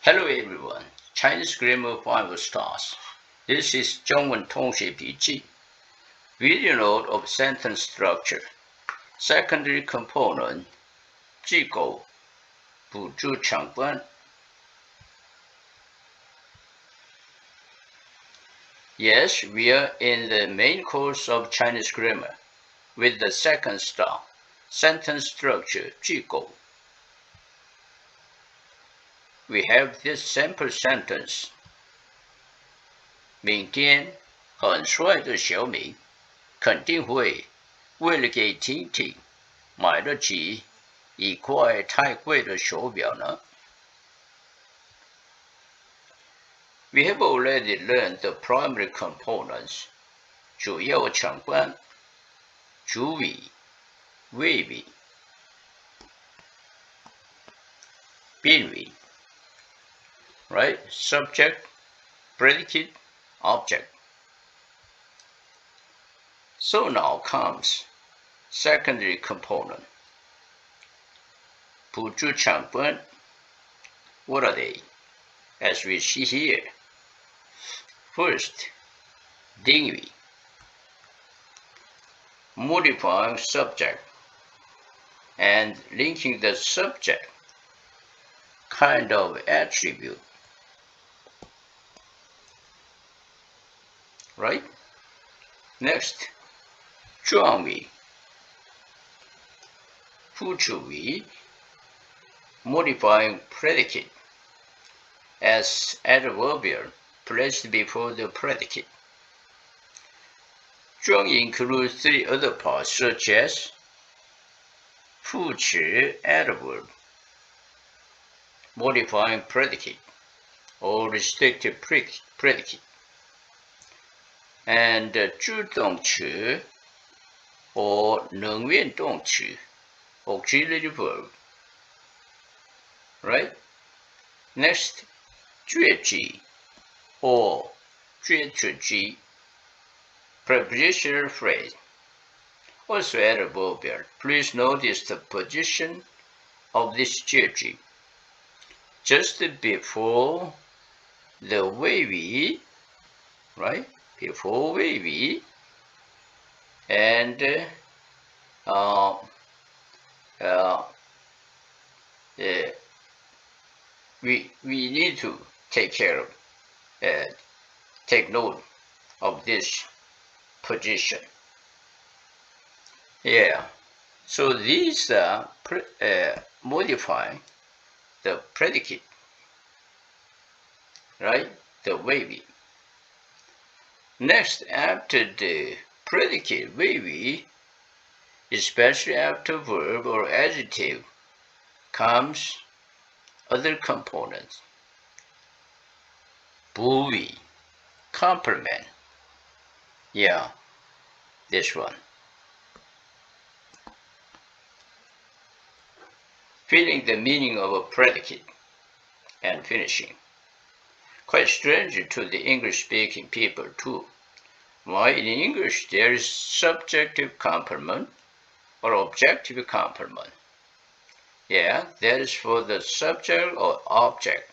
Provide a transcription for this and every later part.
Hello everyone, Chinese Grammar 5 Stars. This is 中文通学笔记. Video note of sentence structure. Secondary component. 句构补助成分. Yes, we are in the main course of Chinese grammar with the second star. Sentence structure 句构. We have this sample sentence. 明天很帅的小明肯定会为了给婷婷买得起一块太贵的手表呢。We have already learned the primary components. 主要成分主谓、谓语、宾语。Right? Subject, predicate, object. So now comes secondary component. 补助成分. What are they? As we see here. First, 定语. Modifying subject and linking the subject kind of attribute. Right? Next, 状语, 副主语, modifying predicate as adverbial placed before the predicate. 状语 includes 3 other parts such as 副词 adverb, modifying predicate or restrictive predicate, and 助动词 or 能源动词 auxiliary verb. Right? Next, 介句 or 介词句 prepositional phrase. Also adverbial. Please notice the position of this 介句. Just before the 谓语, right? Before 谓语, and we need to take note of this position. Yeah. So these are modifying the predicate, right? The 谓语. Next, after the predicate 谓语, especially after verb or adjective, comes other components. 补语, complement. Yeah, this one. Filling the meaning of a predicate and finishing. Quite strange to the English-speaking people too. Why in English there is subjective complement or objective complement? Yeah, that is for the subject or object.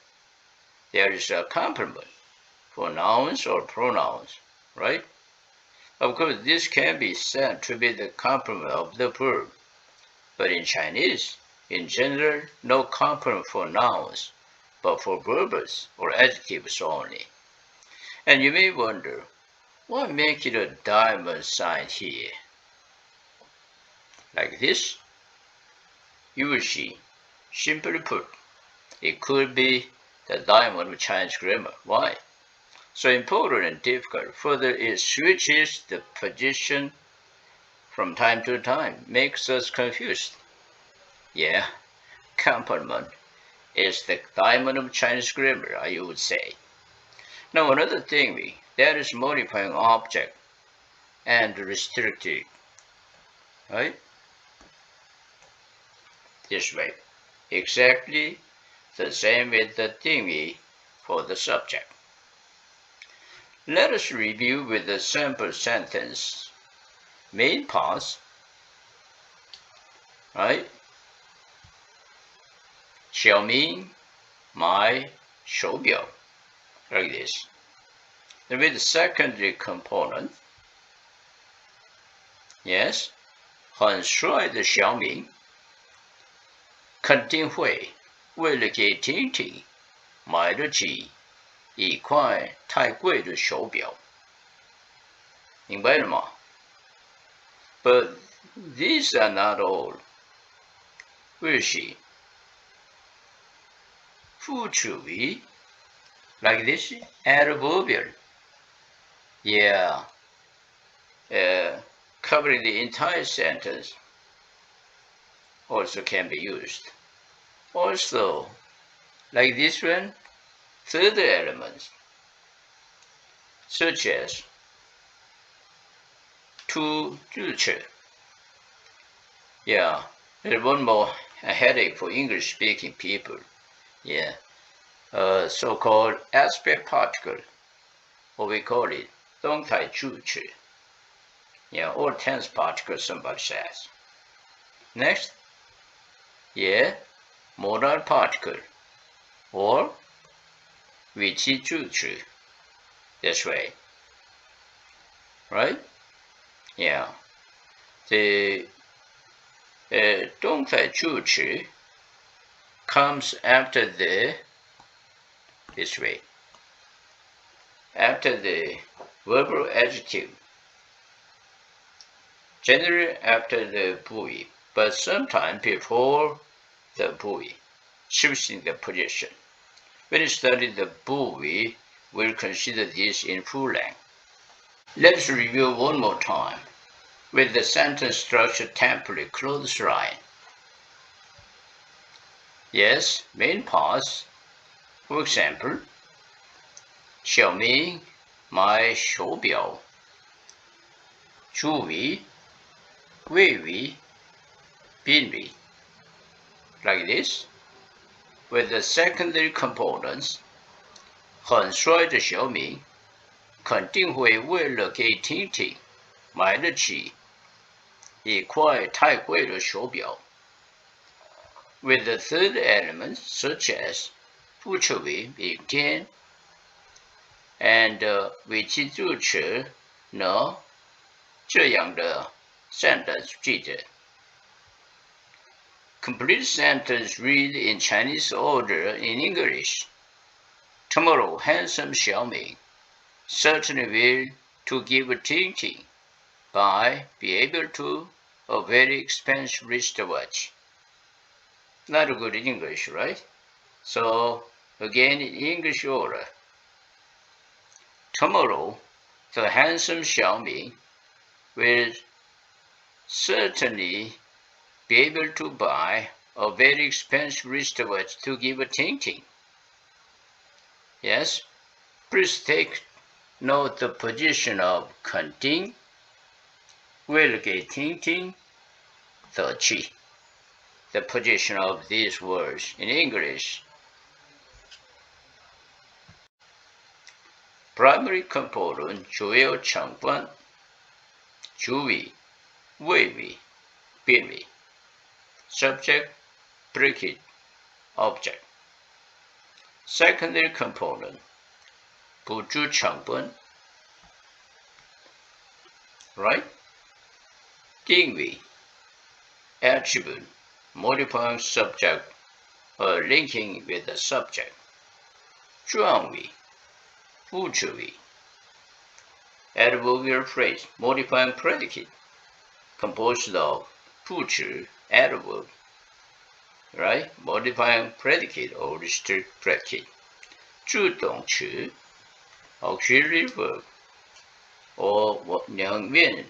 There is a complement for nouns or pronouns, right? Of course, this can be said to be the complement of the verb. But in Chinese, in general, no complement for nouns, but for verbs or adjectives only. And you may wonder, why make it a diamond sign here? Like this? You will see. Simply put, it could be the diamond of Chinese grammar. Why? So important and difficult. Further, it switches the position from time to time, makes us confused. Yeah, complement is the diamond of Chinese grammar, I would say. Now another thing, that is modifying object and restrictive, right? This way. Exactly the same with the 定语 for the subject. Let us review with the sample sentence. Main parts, right? 小明买手表 like this. Then with the secondary component, yes, 很帅的小明肯定会为了给婷婷买得起一块太贵的手表，明白了吗？ But these are not all. Where is she? 副词语 like this, Adverbial. Yeah, covering the entire sentence also can be used. Also, like this one, third elements, such as to 助词. Yeah, there's one more headache for English-speaking people. Yeah, so-called aspect particle, or we call it 动态助词. Yeah, or tense particle, somebody says. Next, yeah, modal particle, or 语气助词. This way, right? Yeah, the 动态助词 comes after this way, after the verbal adjective, generally after the buoy, but sometimes before the buoy, shifting the position. When you study the buoy, we'll consider this in full length. Let's review one more time with the sentence structure template clothesline. Yes, main parts. For example, 小明买手表，主语、谓语、宾语 like this, with the secondary components. 很帅的小明肯定会为了给婷婷买得起一块太贵的手表。With the third element, such as 副词语明天 and 语气助词呢这样的 sentence 句子。Complete sentence read in Chinese order in English. Tomorrow, handsome 小明 certainly will to give a Ting by be able to a very expensive wristwatch. Not a good English, right? So, again in English order. Tomorrow, the handsome 小明 will certainly be able to buy a very expensive wristwatch to give a Ting. Yes, please take note the position of 肯定 will 给婷婷得起 the position of these words in English. Primary component 主要成分主语、谓语、宾语 subject, predicate, object. Secondary component 补助成分 right? 定语 attribute, modifying subject or linking with the subject. 状语副词语 Adverbial phrase, modifying predicate, composed of 副词 adverb, right? Modifying predicate or restrict predicate. 助动词 auxiliary verb or 两面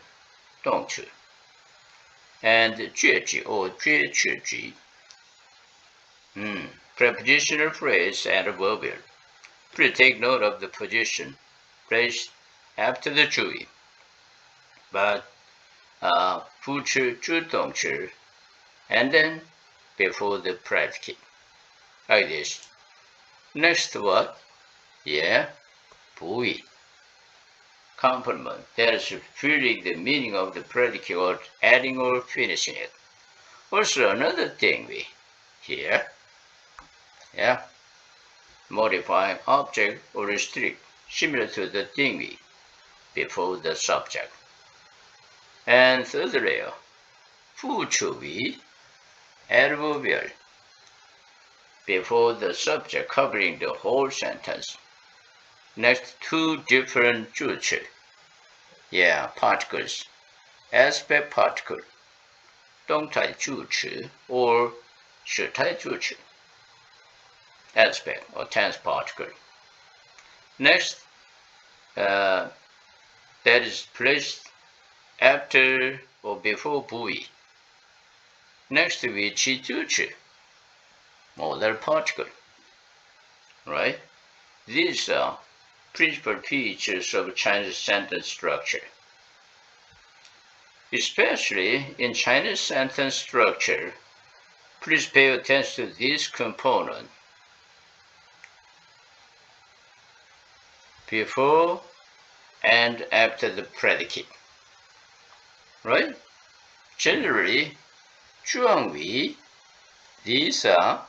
动词 and 介词 or 介词句 Prepositional phrase Adverbial. Please take note of the position placed after the 主语 but 副词助动词 and then before the predicate like this. Next what? Yeah, 补语 complement that is filling the meaning of the predicate or adding or finishing it. Also another thing here, yeah, modifying object or restrict, similar to the dinghy before the subject. And thirdly, 副主谓 Adverbial before the subject covering the whole sentence. Next, two different 助词 particles, aspect particle, 动态助词 or 时态助词 aspect or tense particle. Next, that is placed after or before 补语. Next, 语气助词 Modal particle. Right? These are principal features of Chinese sentence structure. Especially in Chinese sentence structure, please pay attention to this component. Before and after the predicate. Right? Generally, 状语, these are,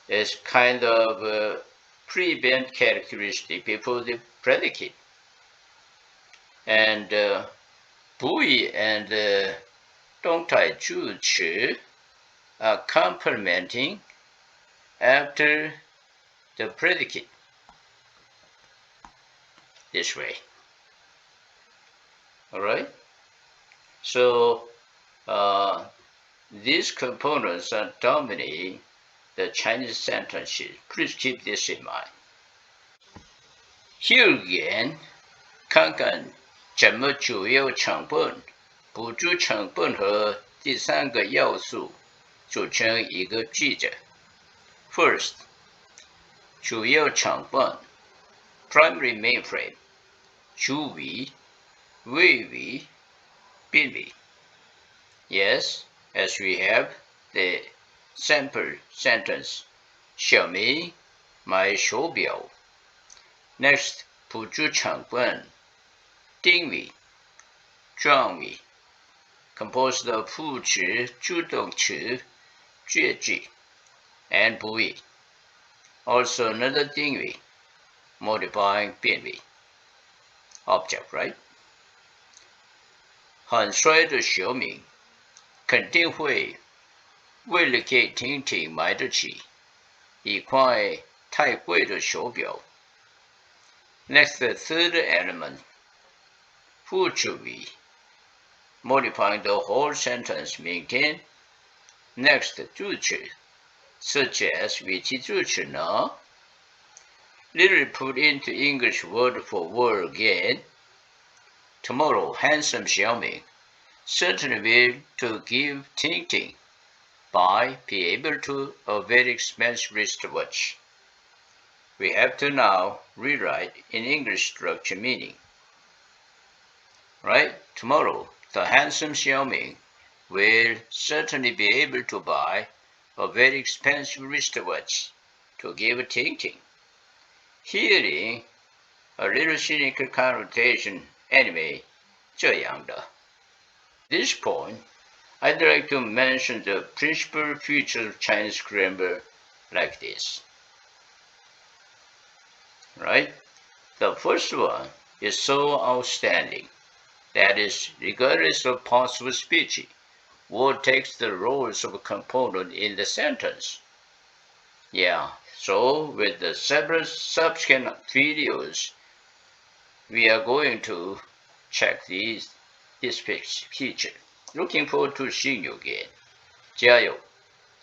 it's kind of a prevent characteristic before the predicate. And 补语 and 动态助词 are complementing after the predicate. This way. Alright? So, these components are dominating the Chinese sentences. Please keep this in mind. Here again, 看看怎么主要成分、补助成分和第三个要素组成一个句子。First, 主要成分 primary main frame 主谓、谓语、宾语。Yes, as we have the sample sentence 小明买手表。Next, 补助成分定语、状语 composed of 副词、助动词、介句 and 补语。Also another 定语 modifying 宾语 object, right? 很帅的小明肯定会为了给婷婷买得起一块太贵的手表。Next, the third element, 副主谓 modifying the whole sentence, maintain. Next, 助词 such as 语气助词呢 literally put into English word for word again. Tomorrow, handsome Xiaoming certainly will to give Ting by be able to a very expensive wristwatch. We have to now rewrite in English structure meaning. Right? Tomorrow, the handsome Xiaoming will certainly be able to buy a very expensive wristwatch to give Ting. Hearing a little cynical connotation anyway, 这样的。This point, I'd like to mention the principal features of Chinese grammar like this. Right? The first one is so outstanding. That is, regardless of possible speech, word takes the roles of a component in the sentence. So with the several subsequent videos, we are going to check this feature. Looking forward to seeing you again. 加油!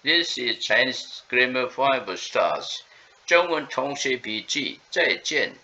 This is Chinese Grammar 5 Stars. 中文同学笔记，再见。